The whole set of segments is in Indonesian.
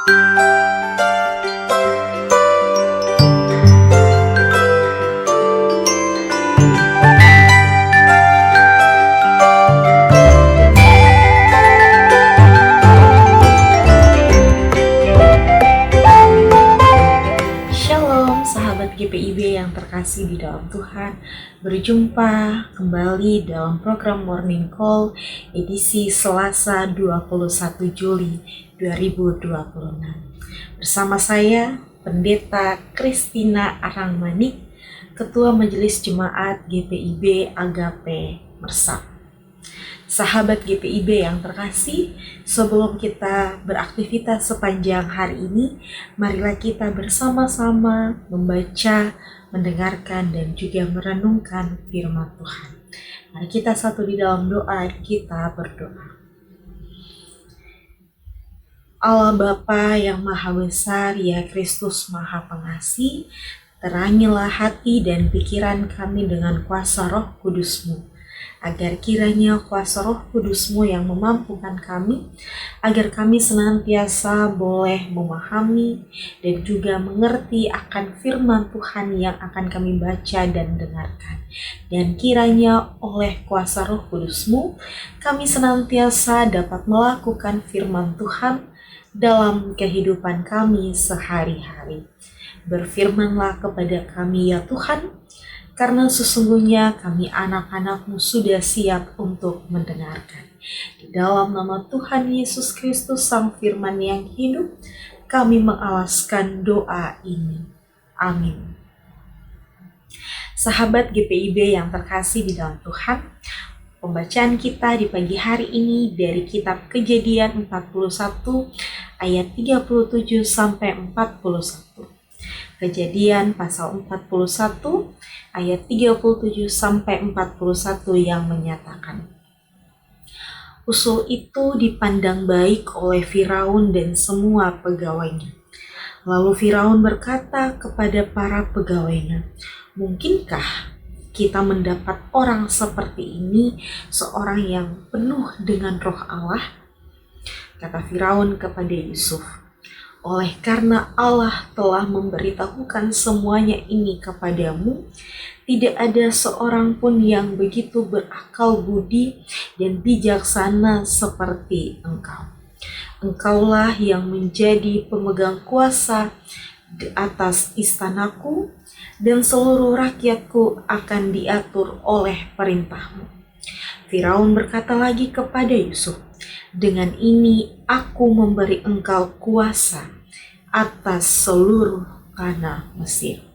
Shalom sahabat GPIB yang terkasih di dalam Tuhan. Berjumpa kembali dalam program Morning Call edisi Selasa 21 Juli 2026. Bersama saya Pendeta Christina Arangmanik, Ketua Majelis Jemaat GPIB Agape Mersap. Sahabat GPIB yang terkasih, sebelum kita beraktivitas sepanjang hari ini, marilah kita bersama-sama membaca, mendengarkan, dan juga merenungkan firman Tuhan. Mari kita satu di dalam doa, kita berdoa. Allah Bapa yang Maha Besar, ya Kristus Maha Pengasih, terangilah hati dan pikiran kami dengan kuasa Roh Kudus-Mu, agar kiranya kuasa Roh Kudus-Mu yang memampukan kami, agar kami senantiasa boleh memahami dan juga mengerti akan firman Tuhan yang akan kami baca dan dengarkan. Dan kiranya oleh kuasa Roh Kudus-Mu, kami senantiasa dapat melakukan firman Tuhan dalam kehidupan kami sehari-hari. Berfirmanlah kepada kami ya Tuhan, karena sesungguhnya kami anak-anak-Mu sudah siap untuk mendengarkan. Di dalam nama Tuhan Yesus Kristus Sang Firman yang hidup, kami mengalaskan doa ini. Amin. Sahabat GPIB yang terkasih di dalam Tuhan, pembacaan kita di pagi hari ini dari kitab Kejadian 41 ayat 37 sampai 41. Kejadian pasal 41 ayat 37 sampai 41 yang menyatakan, usul itu dipandang baik oleh Firaun dan semua pegawainya. Lalu Firaun berkata kepada para pegawainya, mungkinkah kita mendapat orang seperti ini, seorang yang penuh dengan roh Allah? Kata Firaun kepada Yusuf, oleh karena Allah telah memberitahukan semuanya ini kepadamu, tidak ada seorang pun yang begitu berakal budi dan bijaksana seperti engkau. Engkaulah yang menjadi pemegang kuasa di atas istanaku, dan seluruh rakyatku akan diatur oleh perintahmu. Firaun berkata lagi kepada Yusuf, dengan ini aku memberi engkau kuasa atas seluruh tanah Mesir.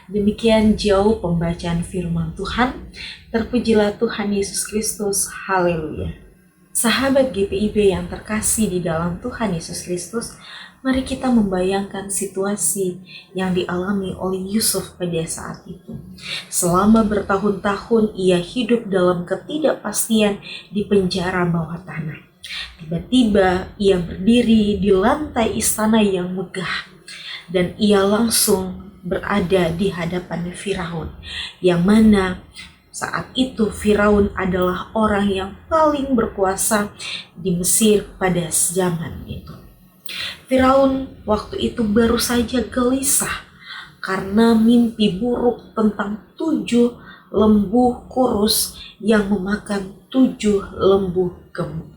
Demikian jauh pembacaan firman Tuhan. Terpujilah Tuhan Yesus Kristus. Haleluya. Sahabat GPIB yang terkasih di dalam Tuhan Yesus Kristus, mari kita membayangkan situasi yang dialami oleh Yusuf pada saat itu. Selama bertahun-tahun ia hidup dalam ketidakpastian di penjara bawah tanah. Tiba-tiba ia berdiri di lantai istana yang megah, dan ia langsung berada di hadapan Firaun, yang mana saat itu Firaun adalah orang yang paling berkuasa di Mesir pada zaman itu. Firaun waktu itu baru saja gelisah karena mimpi buruk tentang 7 lembu kurus yang memakan 7 lembu gemuk.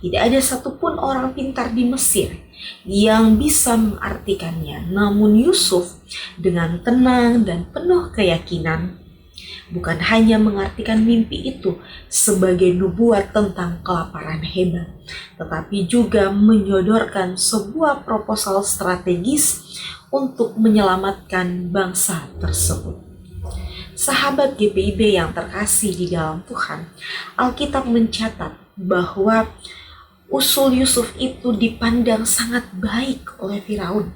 Tidak ada satupun orang pintar di Mesir yang bisa mengartikannya. Namun Yusuf dengan tenang dan penuh keyakinan bukan hanya mengartikan mimpi itu sebagai nubuat tentang kelaparan hebat, tetapi juga menyodorkan sebuah proposal strategis untuk menyelamatkan bangsa tersebut. Sahabat GPIB yang terkasih di dalam Tuhan, Alkitab mencatat bahwa usul Yusuf itu dipandang sangat baik oleh Firaun.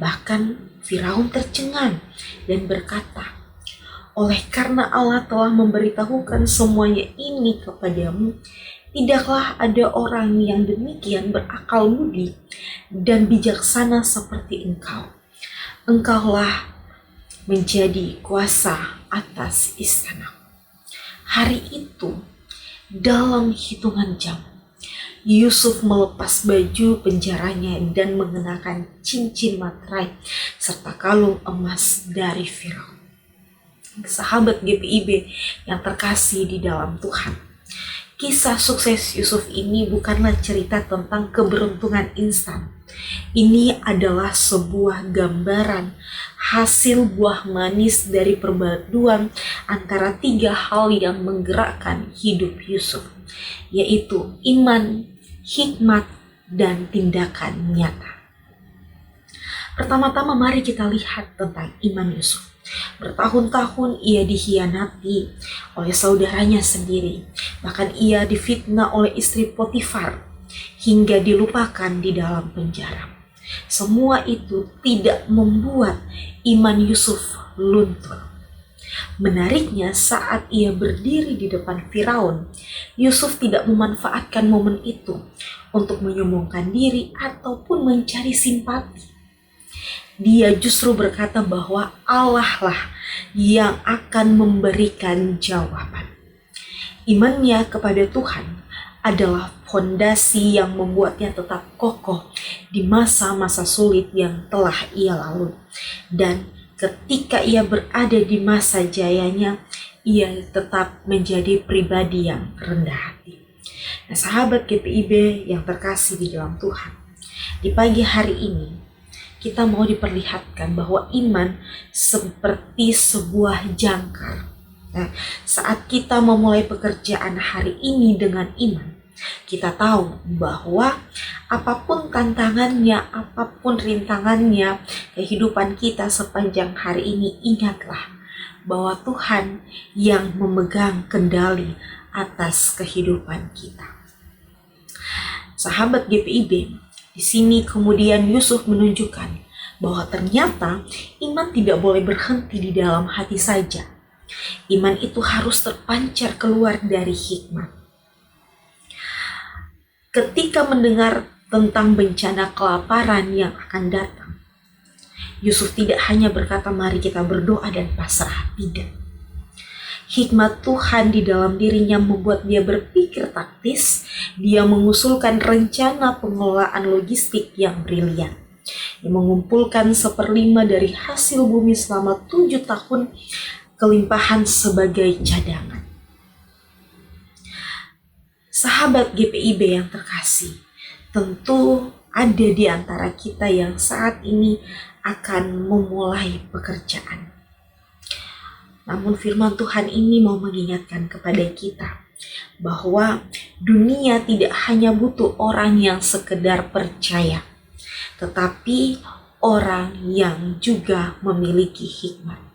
Bahkan Firaun tercengang dan berkata, oleh karena Allah telah memberitahukan semuanya ini kepadamu, tidaklah ada orang yang demikian berakal budi dan bijaksana seperti engkau. Engkaulah menjadi kuasa atas istana. Hari itu, dalam hitungan jam, Yusuf melepas baju penjaranya dan mengenakan cincin materai serta kalung emas dari Firaun. Sahabat GPIB yang terkasih di dalam Tuhan, kisah sukses Yusuf ini bukanlah cerita tentang keberuntungan instan. Ini adalah sebuah gambaran hasil buah manis dari perpaduan antara 3 hal yang menggerakkan hidup Yusuf, yaitu iman, hikmat, dan tindakan nyata. Pertama-tama mari kita lihat tentang iman Yusuf. Bertahun-tahun ia dikhianati oleh saudaranya sendiri. Bahkan ia difitnah oleh istri Potifar hingga dilupakan di dalam penjara. Semua itu tidak membuat iman Yusuf luntur. Menariknya, saat ia berdiri di depan Firaun, Yusuf tidak memanfaatkan momen itu untuk menyombongkan diri ataupun mencari simpati. Dia justru berkata bahwa Allah lah yang akan memberikan jawaban. Imannya kepada Tuhan adalah fondasi yang membuatnya tetap kokoh di masa-masa sulit yang telah ia lalui. Dan ketika ia berada di masa jayanya, ia tetap menjadi pribadi yang rendah hati. Nah, sahabat GPIB yang terkasih di dalam Tuhan, di pagi hari ini kita mau diperlihatkan bahwa iman seperti sebuah jangkar. Nah, saat kita memulai pekerjaan hari ini dengan iman, kita tahu bahwa apapun tantangannya, apapun rintangannya, kehidupan kita sepanjang hari ini, ingatlah bahwa Tuhan yang memegang kendali atas kehidupan kita. Sahabat GPIB, di sini kemudian Yusuf menunjukkan bahwa ternyata iman tidak boleh berhenti di dalam hati saja. Iman itu harus terpancar keluar dari hikmat. Ketika mendengar tentang bencana kelaparan yang akan datang, Yusuf tidak hanya berkata mari kita berdoa dan pasrah, tidak. Hikmat Tuhan di dalam dirinya membuat dia berpikir taktis. Dia mengusulkan rencana pengelolaan logistik yang brilian. Dia mengumpulkan 1/5 dari hasil bumi selama 7 tahun kelimpahan sebagai cadangan. Sahabat GPIB yang terkasih, tentu ada di antara kita yang saat ini akan memulai pekerjaan. Namun firman Tuhan ini mau mengingatkan kepada kita bahwa dunia tidak hanya butuh orang yang sekedar percaya, tetapi orang yang juga memiliki hikmat.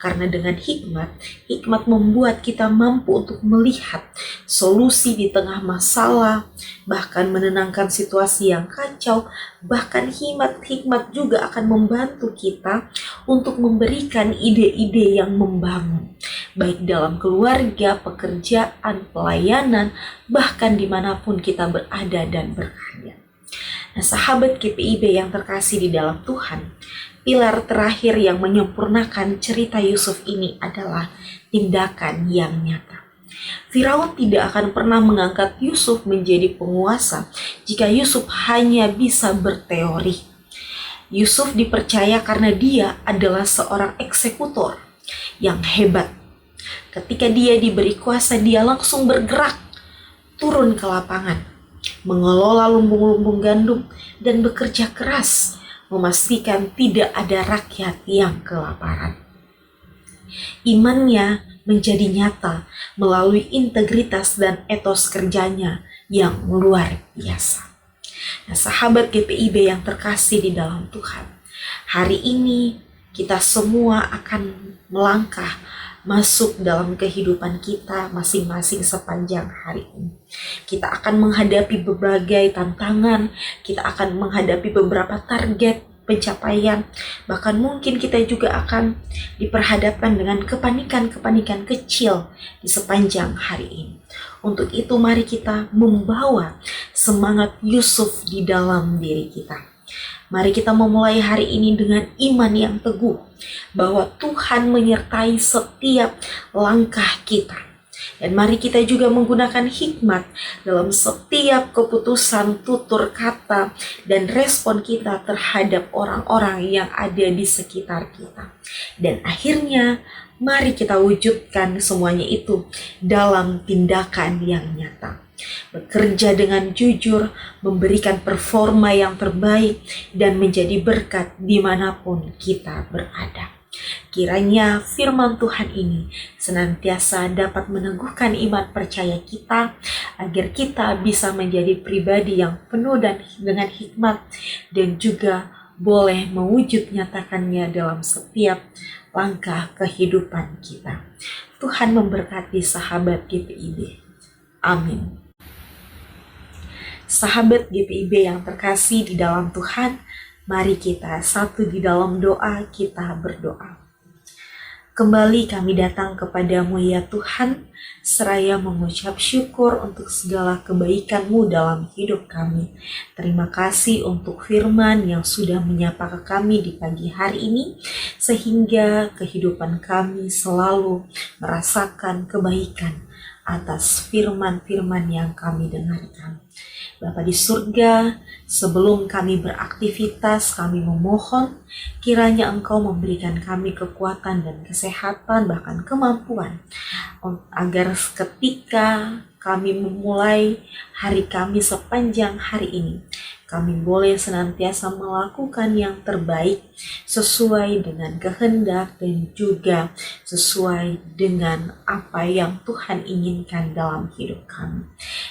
Karena dengan hikmat membuat kita mampu untuk melihat solusi di tengah masalah, bahkan menenangkan situasi yang kacau. Bahkan hikmat juga akan membantu kita untuk memberikan ide-ide yang membangun, baik dalam keluarga, pekerjaan, pelayanan, bahkan dimanapun kita berada dan berkarya. Nah, sahabat GPIB yang terkasih di dalam Tuhan, pilar terakhir yang menyempurnakan cerita Yusuf ini adalah tindakan yang nyata. Firaun tidak akan pernah mengangkat Yusuf menjadi penguasa jika Yusuf hanya bisa berteori. Yusuf dipercaya karena dia adalah seorang eksekutor yang hebat. Ketika dia diberi kuasa, dia langsung bergerak, turun ke lapangan, mengelola lumbung-lumbung gandum, dan bekerja keras memastikan tidak ada rakyat yang kelaparan. Imannya menjadi nyata melalui integritas dan etos kerjanya yang luar biasa. Nah, sahabat GPIB yang terkasih di dalam Tuhan, hari ini kita semua akan melangkah masuk dalam kehidupan kita masing-masing sepanjang hari ini. Kita akan menghadapi berbagai tantangan, kita akan menghadapi beberapa target pencapaian, bahkan mungkin kita juga akan diperhadapkan dengan kepanikan-kepanikan kecil di sepanjang hari ini. Untuk itu mari kita membawa semangat Yusuf di dalam diri kita. Mari kita memulai hari ini dengan iman yang teguh bahwa Tuhan menyertai setiap langkah kita. Dan mari kita juga menggunakan hikmat dalam setiap keputusan, tutur kata, dan respon kita terhadap orang-orang yang ada di sekitar kita. Dan akhirnya, mari kita wujudkan semuanya itu dalam tindakan yang nyata. Bekerja dengan jujur, memberikan performa yang terbaik, dan menjadi berkat dimanapun kita berada. Kiranya firman Tuhan ini senantiasa dapat meneguhkan iman percaya kita, agar kita bisa menjadi pribadi yang penuh dan dengan hikmat, dan juga boleh mewujud nyatakannya dalam setiap langkah kehidupan kita. Tuhan memberkati sahabat GPIB. Amin. Sahabat GPIB yang terkasih di dalam Tuhan, mari kita satu di dalam doa, kita berdoa. Kembali kami datang kepadamu ya Tuhan, seraya mengucap syukur untuk segala kebaikan-Mu dalam hidup kami. Terima kasih untuk firman yang sudah menyapa ke kami di pagi hari ini, sehingga kehidupan kami selalu merasakan kebaikan atas firman-firman yang kami dengarkan. Bapa di surga, sebelum kami beraktivitas, kami memohon kiranya Engkau memberikan kami kekuatan dan kesehatan, bahkan kemampuan, agar ketika kami memulai hari kami sepanjang hari ini, kami boleh senantiasa melakukan yang terbaik sesuai dengan kehendak dan juga sesuai dengan apa yang Tuhan inginkan dalam hidup kami.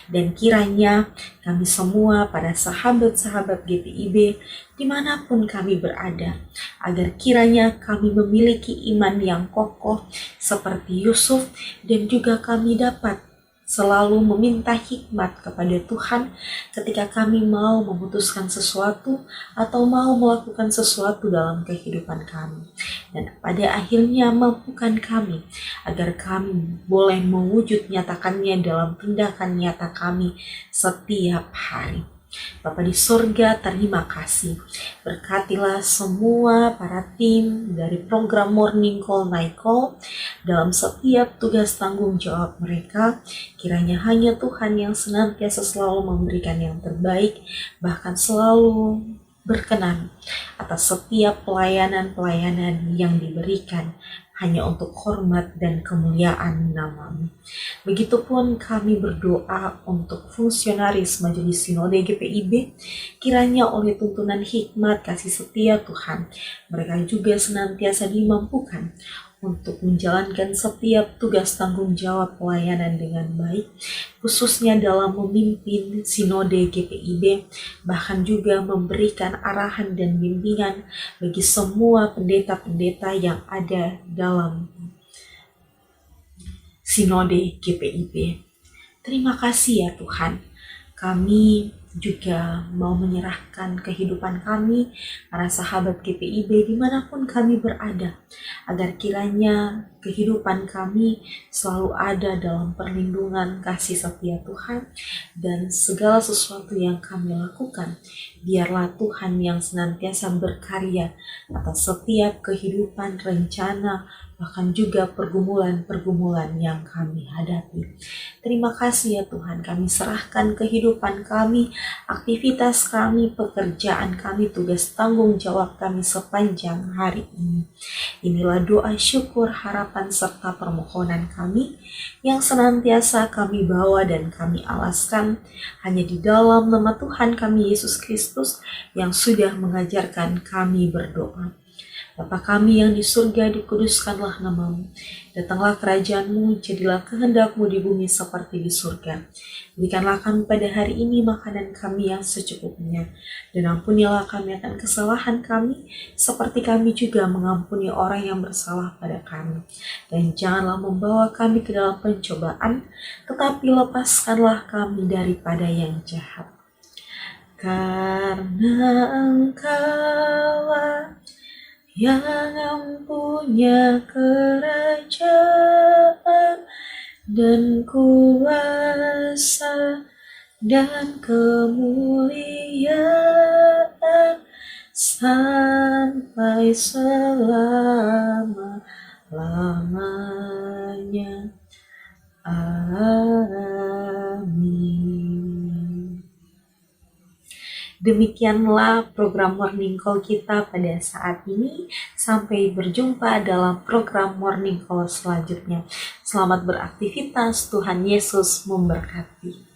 Dan kiranya kami semua, para sahabat-sahabat GPIB, dimanapun kami berada, agar kiranya kami memiliki iman yang kokoh seperti Yusuf, dan juga kami dapat selalu meminta hikmat kepada Tuhan ketika kami mau memutuskan sesuatu atau mau melakukan sesuatu dalam kehidupan kami. Dan pada akhirnya mampukan kami agar kami boleh mewujud nyatakannya dalam tindakan nyata kami setiap hari. Bapa di surga, terima kasih. Berkatilah semua para tim dari program Morning Call Night Call dalam setiap tugas tanggung jawab mereka. Kiranya hanya Tuhan yang senantiasa selalu memberikan yang terbaik, bahkan selalu berkenan atas setiap pelayanan-pelayanan yang diberikan hanya untuk hormat dan kemuliaan nama-Mu. Begitupun kami berdoa untuk fungsionaris Majelis Sinode GPIB, kiranya oleh tuntunan hikmat kasih setia Tuhan, mereka juga senantiasa dimampukan untuk menjalankan setiap tugas tanggung jawab pelayanan dengan baik, khususnya dalam memimpin Sinode GPIB, bahkan juga memberikan arahan dan bimbingan bagi semua pendeta-pendeta yang ada dalam Sinode GPIB. Terima kasih ya Tuhan, kami juga mau menyerahkan kehidupan kami, para sahabat GPIB dimanapun kami berada, agar kiranya kehidupan kami selalu ada dalam perlindungan kasih setia Tuhan, dan segala sesuatu yang kami lakukan, biarlah Tuhan yang senantiasa berkarya atas setiap kehidupan, rencana, bahkan juga pergumulan-pergumulan yang kami hadapi. Terima kasih ya Tuhan, kami serahkan kehidupan kami, aktivitas kami, pekerjaan kami, tugas tanggung jawab kami sepanjang hari ini. Inilah doa syukur, harapan, serta permohonan kami yang senantiasa kami bawa dan kami alaskan hanya di dalam nama Tuhan kami Yesus Kristus yang sudah mengajarkan kami berdoa. Bapa kami yang di surga, dikuduskanlah nama-Mu. Datanglah kerajaan-Mu, jadilah kehendak-Mu di bumi seperti di surga. Berikanlah kami pada hari ini makanan kami yang secukupnya, dan ampunilah kami akan kesalahan kami, seperti kami juga mengampuni orang yang bersalah pada kami. Dan janganlah membawa kami ke dalam pencobaan, tetapi lepaskanlah kami daripada yang jahat. Karena Engkaulah yang punya kerajaan dan kuasa dan kemuliaan sampai selama-lamanya. Amin. Demikianlah program Morning Call kita pada saat ini. Sampai berjumpa dalam program Morning Call selanjutnya. Selamat beraktivitas, Tuhan Yesus memberkati.